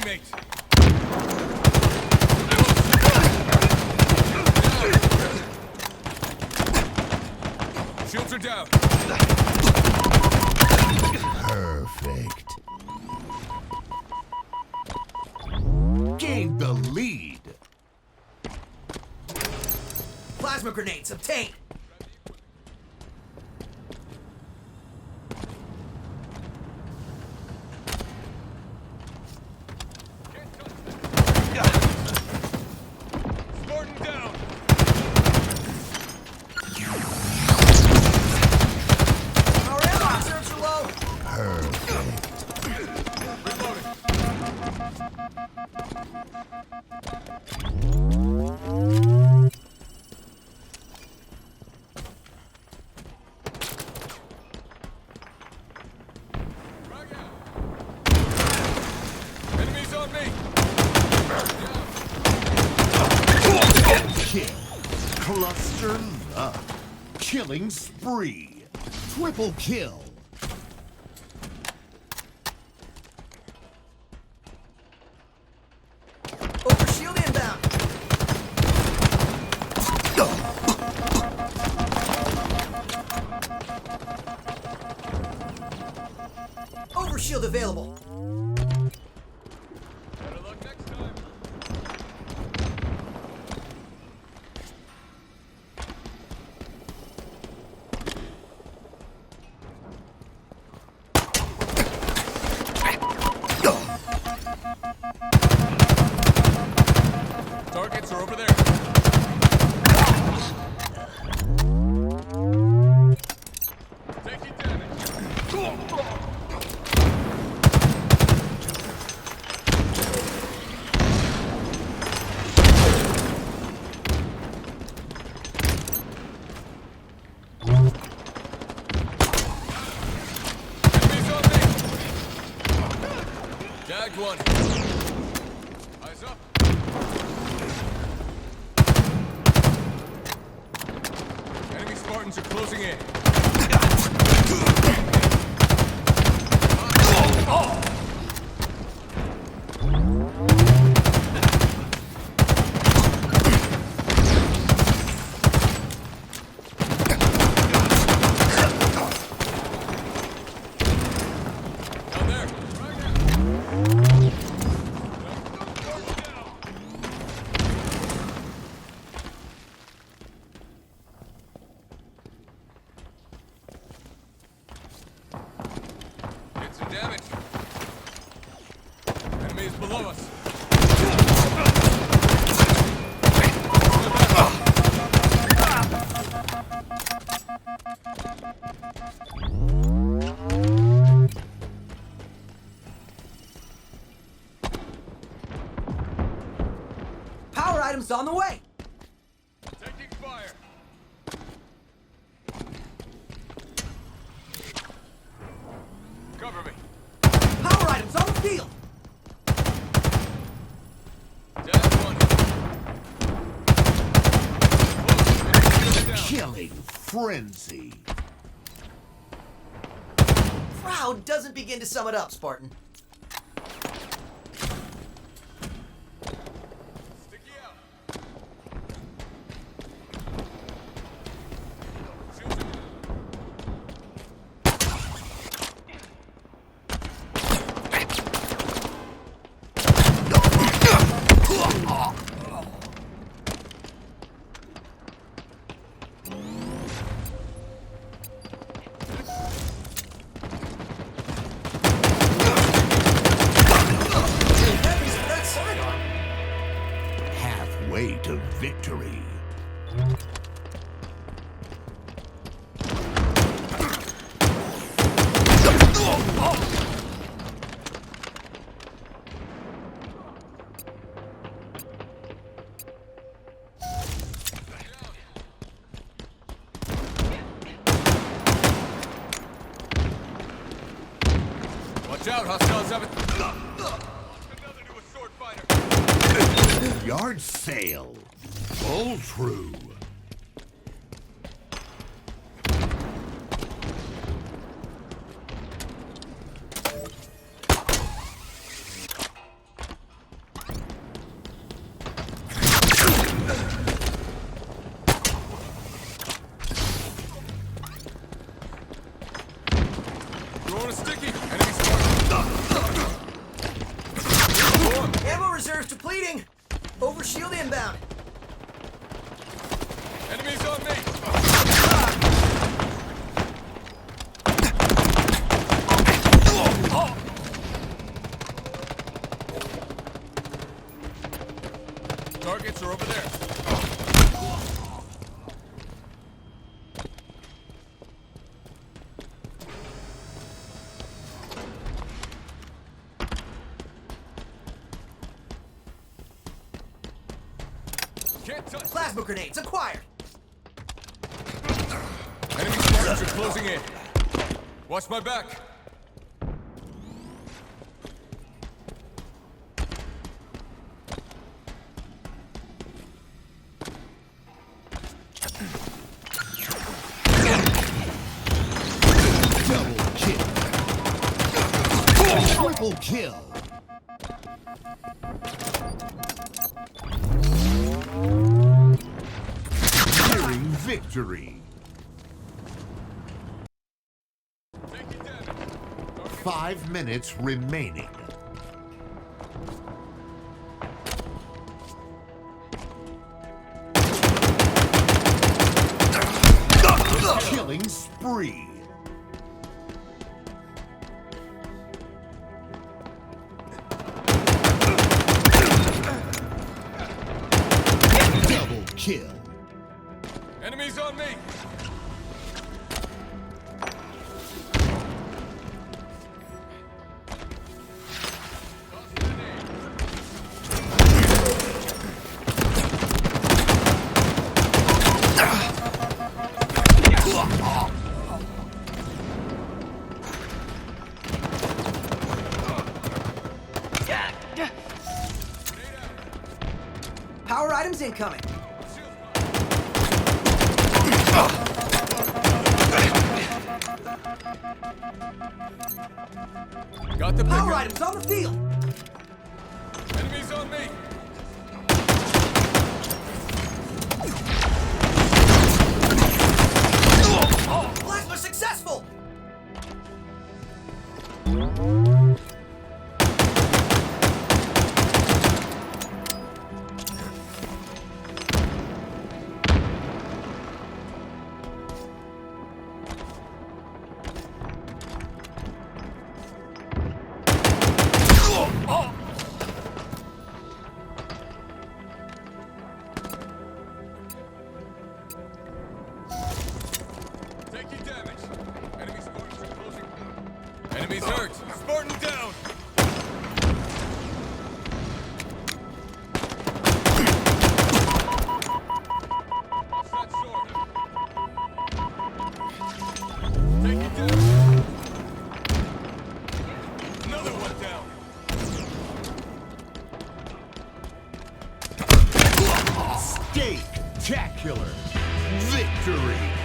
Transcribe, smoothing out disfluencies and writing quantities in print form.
teammate. Shields are down. Perfect. Gained the lead. Plasma grenades obtained. Spartan down. Our ammo reserves are low. Reloading. Frag out. Enemies on me. Kill. Cluster luck. Killing spree. Triple kill. Overshield inbound. Overshield available. Better luck next time. Targets are over there. Taking damage. Enemies on me. Tagged one. Eyes up. Enemy Spartans are closing in. Down there. Did some damage. Enemy is below us. Power items on the way. Taking fire. Cover me. Power items on the field. Down one. Close. Enemy down. Killing frenzy. Proud doesn't begin to sum it up, Spartan. Sticky out. Shields are Enemies on that sidearm. Halfway to victory. Watch out, hostiles have it. Another to a sword fighter. Yard sale. Pull through. Overshield inbound. Enemies on me! Targets are over there. Can't touch. Plasma grenades acquired. Enemy Spartans are closing in. Watch my back. Double kill. Triple kill. Nearing victory. Taking damage. 5 minutes remaining. Killing spree. Double kill. Enemies on me. Power items incoming. Got the Power pickup. items on the field. Enemies on me. Plasma successful. Taking damage. Enemy Spartans are closing. Enemies hurt. Spartan down. That sword. Taking damage. Another one down. Spectacular victory.